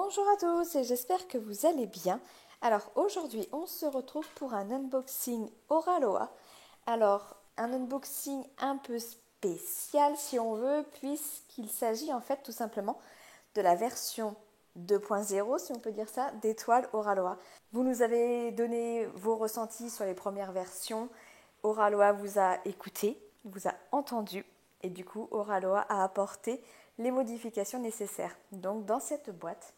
Bonjour à tous et j'espère que vous allez bien. Alors aujourd'hui on se retrouve pour un unboxing Oraloa. Alors un unboxing un peu spécial si on veut puisqu'il s'agit en fait tout simplement de la version 2.0 si on peut dire ça d'étoile Oraloa. Vous nous avez donné vos ressentis sur les premières versions. Oraloa vous a écouté, vous a entendu et du coup Oraloa a apporté les modifications nécessaires. Donc dans cette boîte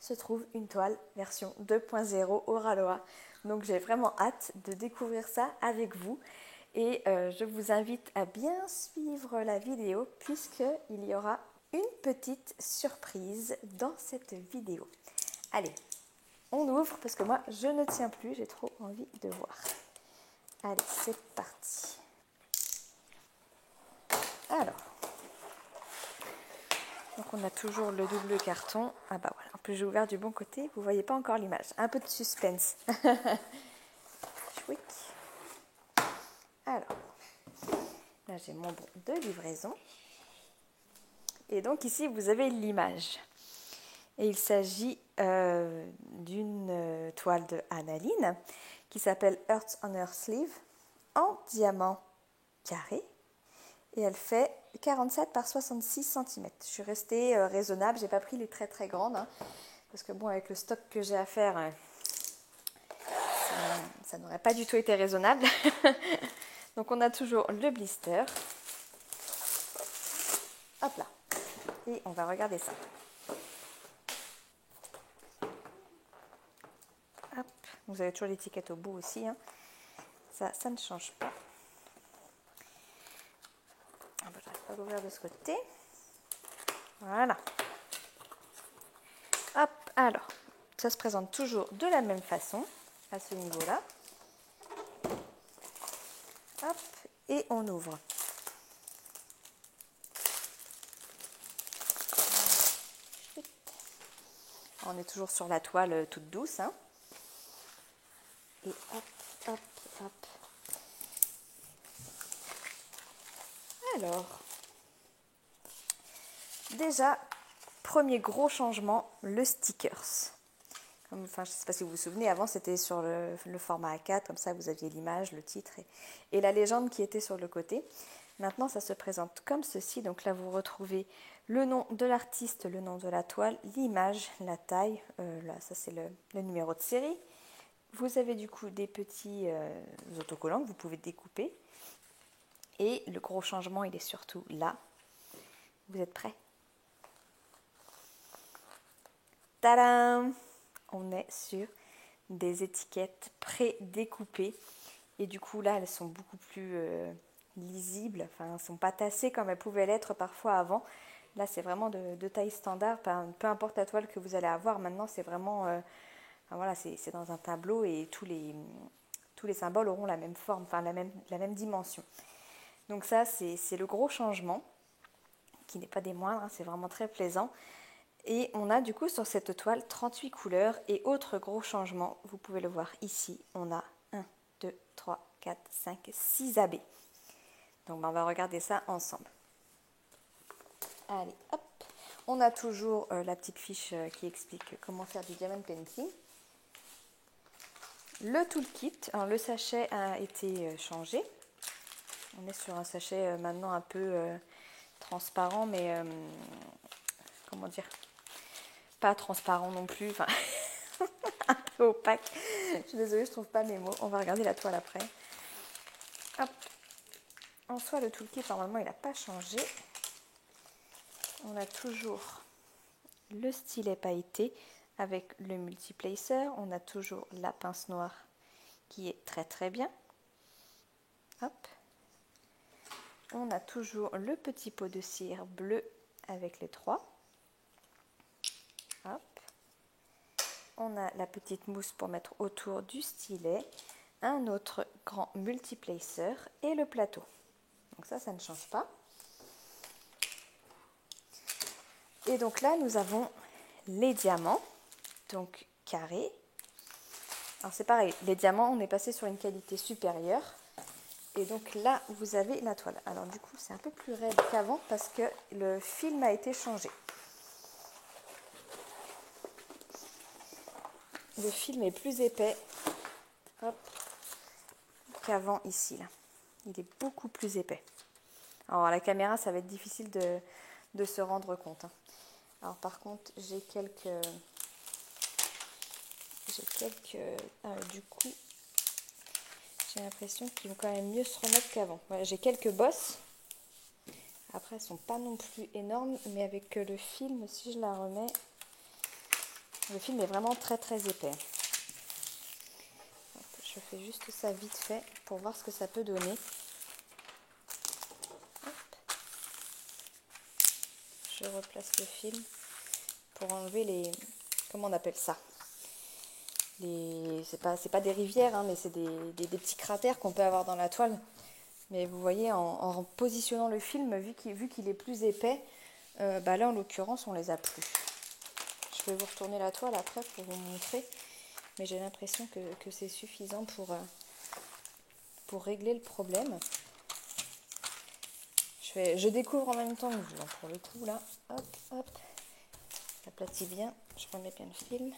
se trouve une toile version 2.0 Oraloa. Donc j'ai vraiment hâte de découvrir ça avec vous et je vous invite à bien suivre la vidéo puisqu'il y aura une petite surprise dans cette vidéo. Allez, on ouvre parce que moi je ne tiens plus, j'ai trop envie de voir. Allez, c'est parti. Alors, donc on a toujours le double carton. Ah bah voilà, en plus j'ai ouvert du bon côté, vous voyez pas encore l'image. Un peu de suspense. Chouic. Alors, là j'ai mon bon de livraison. Et donc ici vous avez l'image. Et il s'agit d'une toile de Annaline qui s'appelle Hearts on Her Sleeve en diamant carré. Et elle fait 47 par 66 cm. Je suis restée raisonnable, j'ai pas pris les très très grandes. Hein, parce que bon, avec le stock que j'ai à faire, ça n'aurait pas du tout été raisonnable. Donc on a toujours le blister. Hop là. Et on va regarder ça. Hop. Vous avez toujours l'étiquette au bout aussi. Hein. Ça ne change pas. Ah ben, j'arrive pas à l'ouvrir de ce côté. Voilà. Hop. Alors, ça se présente toujours de la même façon à ce niveau-là. Hop. Et on ouvre. On est toujours sur la toile toute douce. Hein. Et hop, hop, hop. Alors, déjà, premier gros changement, le stickers. Enfin, je ne sais pas si vous vous souvenez, avant c'était sur le format A4, comme ça vous aviez l'image, le titre et la légende qui était sur le côté. Maintenant, ça se présente comme ceci. Donc là, vous retrouvez le nom de l'artiste, le nom de la toile, l'image, la taille. Là, ça c'est le numéro de série. Vous avez du coup des petits autocollants que vous pouvez découper. Et le gros changement, il est surtout là. Vous êtes prêts? Tadam! On est sur des étiquettes pré-découpées. Et du coup, là, elles sont beaucoup plus lisibles. Enfin, elles ne sont pas tassées comme elles pouvaient l'être parfois avant. Là, c'est vraiment de taille standard. Peu importe la toile que vous allez avoir, maintenant, c'est vraiment... voilà, c'est dans un tableau et tous les symboles auront la même forme, enfin la même dimension. Donc ça, c'est le gros changement, qui n'est pas des moindres, hein, c'est vraiment très plaisant. Et on a du coup sur cette toile 38 couleurs et autre gros changement, vous pouvez le voir ici, on a 1, 2, 3, 4, 5, 6 abbés. Donc on va regarder ça ensemble. Allez, hop. On a toujours la petite fiche qui explique comment faire du diamond painting. Le toolkit, alors le sachet a été changé. On est sur un sachet maintenant un peu transparent, mais comment dire, pas transparent non plus, enfin un peu opaque. Je suis désolée, je trouve pas mes mots. On va regarder la toile après. Hop. En soi, le toolkit, normalement, il n'a pas changé. On a toujours le stylet pailleté avec le multiplacer. On a toujours la pince noire qui est très très bien. Hop. On a toujours le petit pot de cire bleu avec les 3. Hop. On a la petite mousse pour mettre autour du stylet, un autre grand multiplacer et le plateau. Donc ça ne change pas. Et donc là, nous avons les diamants, donc carrés. Alors c'est pareil, les diamants, on est passé sur une qualité supérieure. Et donc là, vous avez la toile. Alors du coup, c'est un peu plus raide qu'avant parce que le film a été changé. le film est plus épais, hop, qu'avant ici, là. Il est beaucoup plus épais. Alors à la caméra, ça va être difficile de se rendre compte, hein. Alors par contre, j'ai quelques du coup, j'ai l'impression qu'ils vont quand même mieux se remettre qu'avant. Voilà, j'ai quelques bosses. Après, elles sont pas non plus énormes, mais avec le film, si je la remets, le film est vraiment très très épais. Hop, je fais juste ça vite fait pour voir ce que ça peut donner. Hop. Je replace le film pour enlever les... Comment on appelle ça? C'est pas des rivières, hein, mais c'est des petits cratères qu'on peut avoir dans la toile. Mais vous voyez, en positionnant le film, vu qu'il est plus épais, bah là en l'occurrence on les a plus. Je vais vous retourner la toile après pour vous montrer, mais j'ai l'impression que c'est suffisant pour régler le problème. Je découvre en même temps que vous, hein, pour le coup là, hop, hop, j'aplatis bien, je remets bien le film.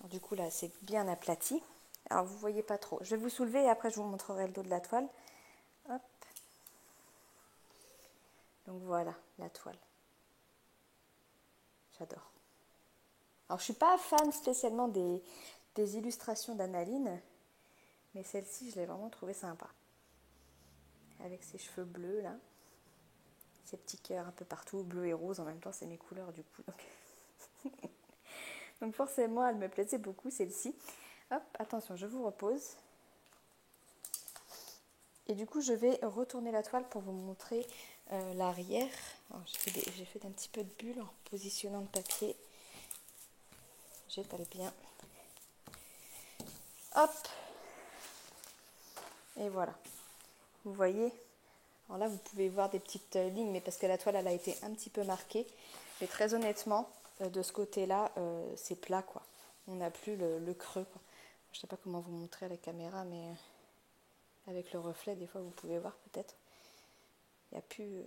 Alors, du coup là c'est bien aplati, alors vous voyez pas trop. Je vais vous soulever et après je vous montrerai le dos de la toile. Hop. Donc voilà la toile. J'adore. Alors je suis pas fan spécialement des illustrations d'Annaline, mais celle-ci je l'ai vraiment trouvée sympa. Avec ses cheveux bleus là, ses petits cœurs un peu partout, bleu et rose en même temps, c'est mes couleurs du coup. Donc forcément elle me plaisait beaucoup celle-ci. Hop, attention, je vous repose. Et du coup je vais retourner la toile pour vous montrer l'arrière. J'ai fait un petit peu de bulle en positionnant le papier. J'étale bien. Hop. Et voilà. Vous voyez, alors là vous pouvez voir des petites lignes, mais parce que la toile elle a été un petit peu marquée. Mais très honnêtement, de ce côté-là, c'est plat quoi. On n'a plus le creux quoi. Je ne sais pas comment vous montrer à la caméra, mais avec le reflet, des fois vous pouvez voir peut-être. Il n'y a plus.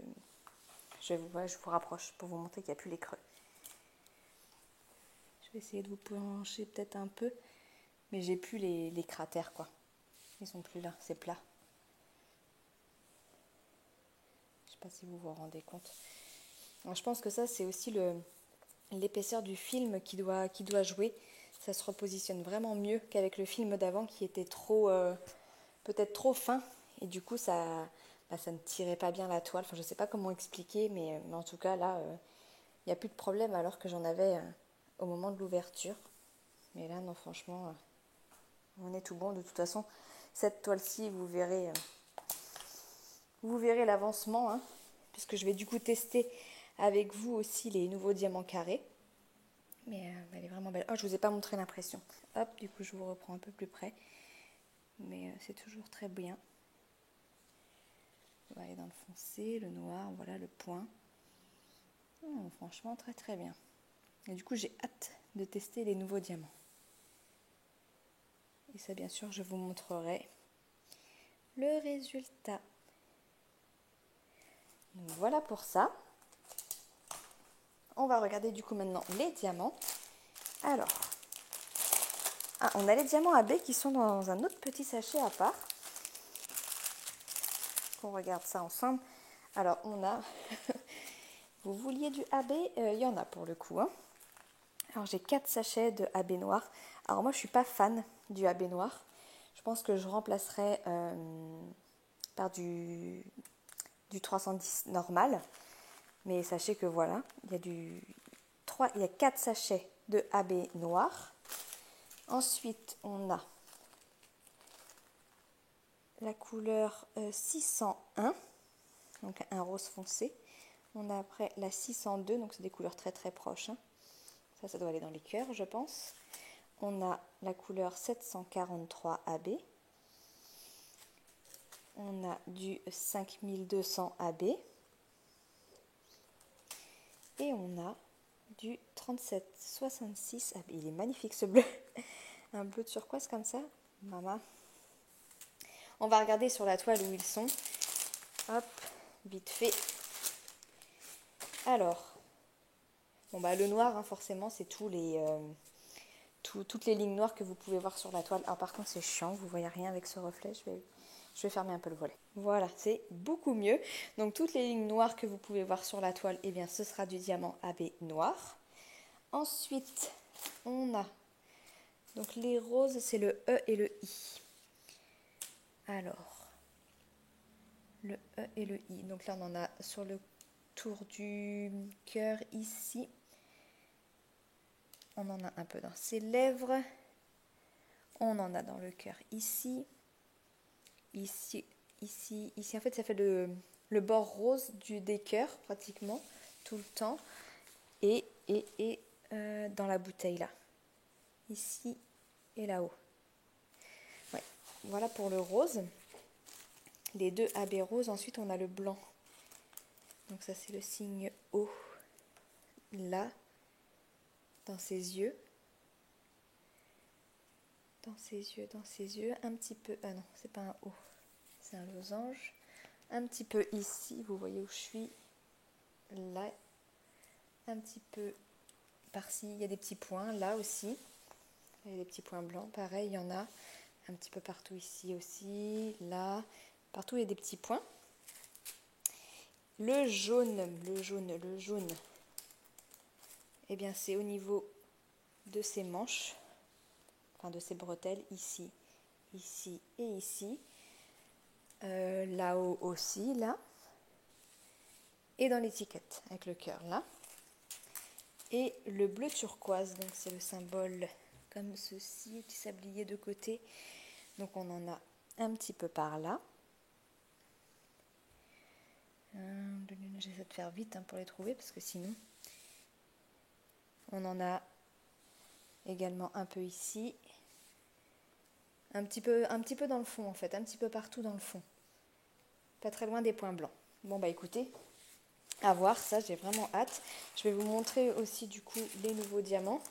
Je vous rapproche pour vous montrer qu'il n'y a plus les creux. Je vais essayer de vous pencher peut-être un peu, mais j'ai plus les cratères quoi. Ils sont plus là, c'est plat. Je sais pas si vous vous rendez compte. Alors, je pense que ça c'est aussi l'épaisseur du film qui doit jouer. Ça se repositionne vraiment mieux qu'avec le film d'avant qui était peut-être trop fin et du coup ça ne tirait pas bien la toile. Enfin, je sais pas comment expliquer, mais en tout cas là il n'y a plus de problème alors que j'en avais au moment de l'ouverture. Mais là non, franchement on est tout bon. De toute façon cette toile-ci vous verrez l'avancement, hein, puisque je vais du coup tester avec vous aussi les nouveaux diamants carrés. Mais elle est vraiment belle. Oh, je ne vous ai pas montré l'impression. Hop, du coup, je vous reprends un peu plus près. Mais c'est toujours très bien. On va aller dans le foncé, le noir, voilà le point. Franchement, très très bien. Et du coup, j'ai hâte de tester les nouveaux diamants. Et ça, bien sûr, je vous montrerai le résultat. Donc voilà pour ça. On va regarder du coup maintenant les diamants. Alors, on a les diamants AB qui sont dans un autre petit sachet à part. On regarde ça ensemble. Alors, on a... Vous vouliez du AB? Il y en a pour le coup, hein. Alors, j'ai 4 sachets de AB noir. Alors, moi, je ne suis pas fan du AB noir. Je pense que je remplacerai par du 310 normal. Mais sachez que voilà, il y a 4 sachets de AB noir. Ensuite, on a la couleur 601, donc un rose foncé. On a après la 602, donc c'est des couleurs très très proches, hein. Ça doit aller dans les cœurs, je pense. On a la couleur 743 AB. On a du 5200 AB. Et on a du 3766 AB. Il est magnifique ce bleu. Un bleu de turquoise comme ça. Maman. On va regarder sur la toile où ils sont. Hop, vite fait. Alors, bon bah le noir, hein, forcément, c'est tous toutes les lignes noires que vous pouvez voir sur la toile. Alors par contre c'est chiant, vous voyez rien avec ce reflet, je vais fermer un peu le volet. Voilà, c'est beaucoup mieux. Donc toutes les lignes noires que vous pouvez voir sur la toile, eh bien ce sera du diamant AB noir. Ensuite, on a donc les roses, c'est le E et le I. Alors, le E et le I. Donc là on en a sur le tour du cœur ici. On en a un peu dans ses lèvres. On en a dans le cœur ici. Ici, ici, ici. En fait, ça fait le bord rose des cœurs, pratiquement, tout le temps. Et dans la bouteille, là. Ici et là-haut. Ouais. Voilà pour le rose. Les deux AB roses. Ensuite, on a le blanc. Donc ça, c'est le signe O. Là. Dans ses yeux. Dans ses yeux. Un petit peu... Ah non, c'est pas un O. C'est un losange. Un petit peu ici, vous voyez où je suis. Là. Un petit peu par-ci. Il y a des petits points. Là aussi. Il y a des petits points blancs. Pareil, il y en a un petit peu partout ici aussi. Là. Partout, il y a des petits points. Le jaune. Eh bien, c'est au niveau de ses manches. Enfin, de ses bretelles. Ici, ici et ici. Là-haut aussi, là. Et dans l'étiquette, avec le cœur, là. Et le bleu turquoise, donc c'est le symbole comme ceci, petit sablier de côté. Donc on en a un petit peu par là. J'essaie de faire vite pour les trouver parce que sinon... On en a également un peu ici. Un petit peu dans le fond en fait, un petit peu partout dans le fond. Pas très loin des points blancs. Bon bah écoutez, à voir, ça j'ai vraiment hâte. Je vais vous montrer aussi du coup les nouveaux diamants.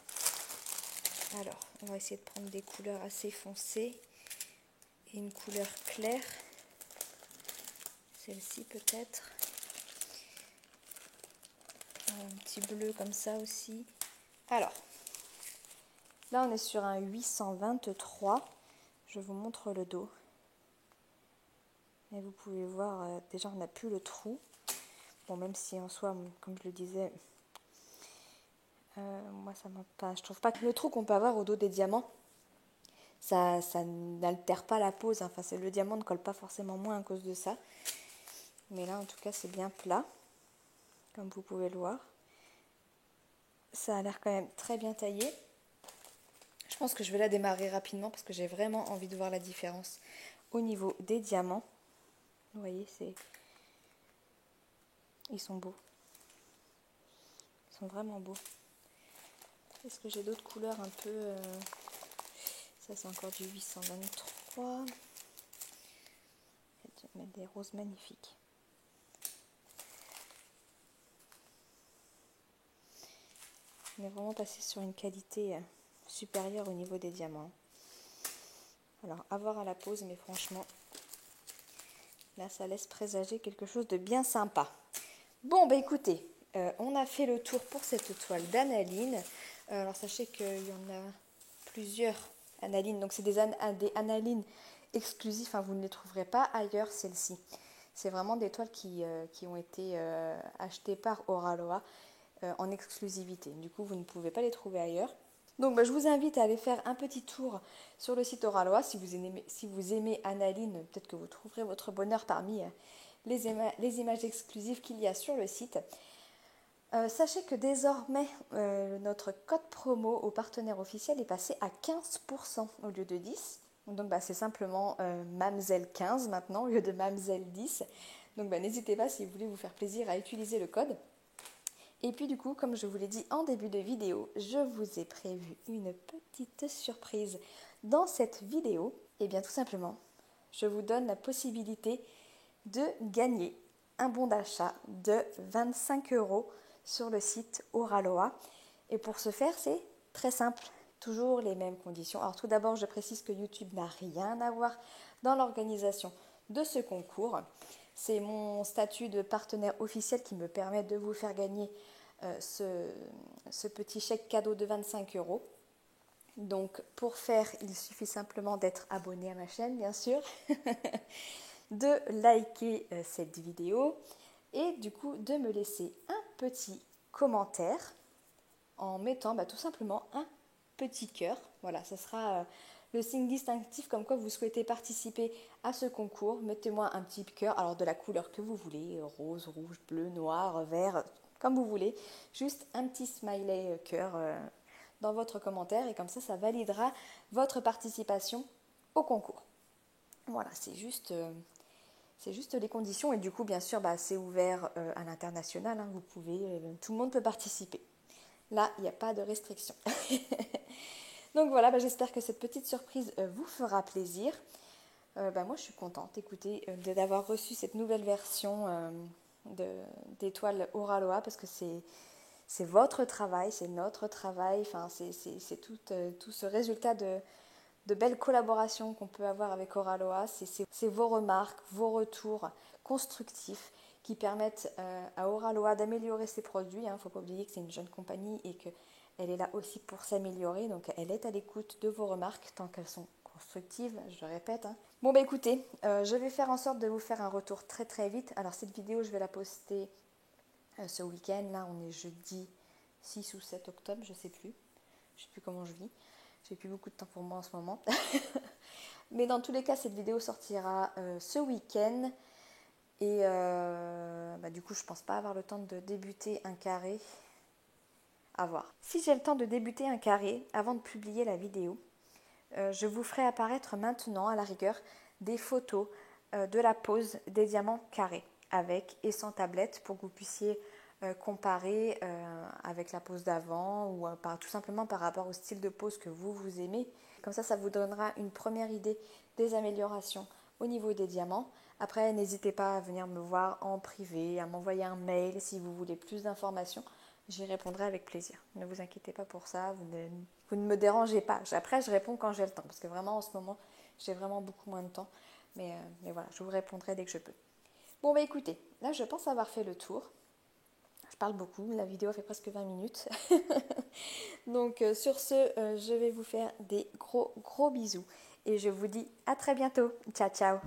Alors, on va essayer de prendre des couleurs assez foncées et une couleur claire. Celle-ci peut-être. Un petit bleu comme ça aussi. Alors, là on est sur un 823. Je vous montre le dos. Et vous pouvez voir, déjà on n'a plus le trou. Bon, même si en soi, comme je le disais, moi ça pas. Je trouve pas que le trou qu'on peut avoir au dos des diamants, ça n'altère pas la pose. Enfin, le diamant ne colle pas forcément moins à cause de ça. Mais là, en tout cas, c'est bien plat, comme vous pouvez le voir. Ça a l'air quand même très bien taillé. Je pense que je vais la démarrer rapidement parce que j'ai vraiment envie de voir la différence au niveau des diamants. Vous voyez, ils sont beaux. Ils sont vraiment beaux. Est-ce que j'ai d'autres couleurs un peu... Ça, c'est encore du 823. Je vais mettre des roses magnifiques. On est vraiment passé sur une qualité supérieure au niveau des diamants. Alors, à voir à la pose, mais franchement, là, ça laisse présager quelque chose de bien sympa. Bon, bah écoutez, on a fait le tour pour cette toile d'Analine. Alors, sachez qu'il y en a plusieurs Analines. Donc, c'est des Analines exclusives. Hein, vous ne les trouverez pas ailleurs, celles-ci. C'est vraiment des toiles qui ont été achetées par Oraloa en exclusivité. Du coup, vous ne pouvez pas les trouver ailleurs. Donc, bah, je vous invite à aller faire un petit tour sur le site Oraloa. Si vous aimez Analine, peut-être que vous trouverez votre bonheur parmi les images exclusives qu'il y a sur le site. Sachez que désormais, notre code promo au partenaire officiel est passé à 15% au lieu de 10%. Donc bah, c'est simplement Mamzelle 15 maintenant au lieu de Mamzelle 10. Donc bah, n'hésitez pas si vous voulez vous faire plaisir à utiliser le code. Et puis du coup, comme je vous l'ai dit en début de vidéo, je vous ai prévu une petite surprise dans cette vidéo. Et bien tout simplement, je vous donne la possibilité de gagner un bon d'achat de 25 € sur le site Oraloa. Et pour ce faire, c'est très simple, toujours les mêmes conditions. Alors tout d'abord, je précise que YouTube n'a rien à voir dans l'organisation de ce concours. C'est mon statut de partenaire officiel qui me permet de vous faire gagner ce petit chèque cadeau de 25 €. Donc pour faire, il suffit simplement d'être abonné à ma chaîne, bien sûr, de liker cette vidéo et du coup de me laisser un petit commentaire en mettant tout simplement un petit cœur. Voilà, ça sera le signe distinctif comme quoi vous souhaitez participer à ce concours. Mettez-moi un petit cœur, alors de la couleur que vous voulez, rose, rouge, bleu, noir, vert, comme vous voulez. Juste un petit smiley cœur dans votre commentaire et comme ça validera votre participation au concours. Voilà, c'est juste les conditions et du coup bien sûr c'est ouvert à l'international, hein, vous pouvez, tout le monde peut participer. Là, il n'y a pas de restriction. Donc voilà, j'espère que cette petite surprise vous fera plaisir. Moi, je suis contente, écoutez, d'avoir reçu cette nouvelle version d'étoile Oraloa parce que c'est votre travail, c'est notre travail, enfin, c'est tout ce résultat de belles collaborations qu'on peut avoir avec Oraloa. C'est vos remarques, vos retours constructifs qui permettent à Oraloa d'améliorer ses produits. Il ne faut pas oublier que c'est une jeune compagnie et qu'elle est là aussi pour s'améliorer. Donc elle est à l'écoute de vos remarques tant qu'elles sont constructives, je le répète. Hein. Bon écoutez, je vais faire en sorte de vous faire un retour très très vite. Alors cette vidéo, je vais la poster ce week-end. Là, on est jeudi 6 ou 7 octobre, je ne sais plus. Je ne sais plus comment je vis. J'ai plus beaucoup de temps pour moi en ce moment. Mais dans tous les cas, cette vidéo sortira ce week-end. Et du coup, je pense pas avoir le temps de débuter un carré. À voir. Si j'ai le temps de débuter un carré avant de publier la vidéo, je vous ferai apparaître maintenant, à la rigueur, des photos de la pose des diamants carrés, avec et sans tablette, pour que vous puissiez comparer avec la pose d'avant ou tout simplement par rapport au style de pose que vous aimez. Comme ça vous donnera une première idée des améliorations au niveau des diamants. Après, n'hésitez pas à venir me voir en privé, à m'envoyer un mail si vous voulez plus d'informations. J'y répondrai avec plaisir. Ne vous inquiétez pas pour ça, vous ne me dérangez pas. Après, je réponds quand j'ai le temps, parce que vraiment, en ce moment, j'ai vraiment beaucoup moins de temps. Mais voilà, je vous répondrai dès que je peux. Bon, écoutez, là, je pense avoir fait le tour. Je parle beaucoup, la vidéo fait presque 20 minutes. Donc, sur ce, je vais vous faire des gros bisous. Et je vous dis à très bientôt. Ciao, ciao.